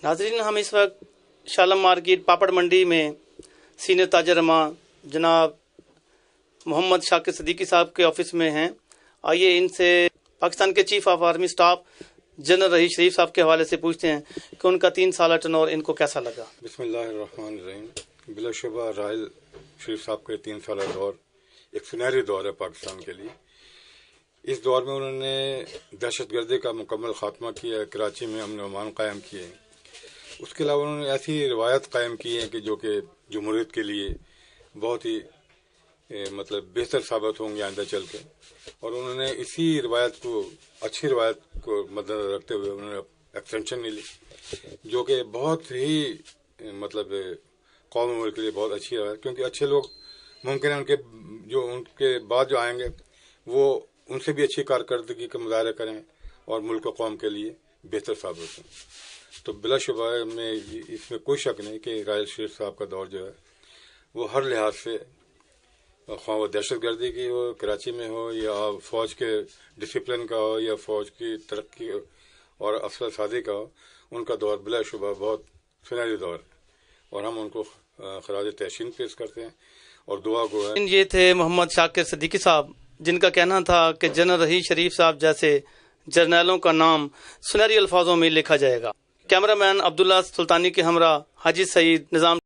नाज़रीन, हम इस वक्त शालम मार्केट पापड़ मंडी में सीनियर ताजर-ए-रमा जनाब मोहम्मद शाकिर सिद्दीकी साहब के ऑफिस में हैं। आइए इनसे पाकिस्तान के chief of army staff general रहीस शरीफ साहब के हवाले से पूछते हैं कि उनका 3 साल टर्नओवर इनको कैसा लगा। बिस्मिल्लाहिर्रहमानिर्रहीम। बिलाशुबा राहिल शरीफ साहब के 3 साल दौर एक सुनहरी दौर है पाकिस्तान के लिए। इस दौर में उन्होंने दहशतगर्दी का मुकम्मल खात्मा किया है, कराची में अमन अमान कायम किए हैं। उसके अलावा उन्होंने ऐसी रवायत कायम की है कि जो कि जमहूरियत के लिए बहुत ही बेहतर साबित होंगे आइंदा चल के। और उन्होंने इसी रवायत को, अच्छी रवायत को मद्देनजर रखते हुए उन्होंने एक्सटेंशन मिली, जो कि बहुत ही कौम मुल्क के लिए बहुत अच्छी रवायत, क्योंकि अच्छे लोग मुमकिन है उनके बाद जो आएंगे वो उनसे भी अच्छी कारकर्दगी का मुजाहरा करें और मुल्क और कौम के लिए बेहतर साबित हों। तो बिलाशुबा में इसमें कोई शक नहीं कि राहिल शरीफ साहब का दौर जो है वो हर लिहाज से, ख्वाह वो दहशतगर्दी की हो, कराची में हो, या फौज के डिसिप्लिन का हो, या फौज की तरक्की और अफसर सादी का हो, उनका दौर बिलाशुबा बहुत सुनहरी दौर है और हम उनको खराज तहसीन पेश करते हैं और दुआ को है। ये थे मोहम्मद शाकिर सिद्दीकी साहब, जिनका कहना था कि जनरल रहीस शरीफ साहब जैसे जर्नैलों का नाम सुनहरी अल्फाजों में लिखा जाएगा। कैमरामैन अब्दुल्ला सुल्तानी के हमरा हाजी सईद निजाम।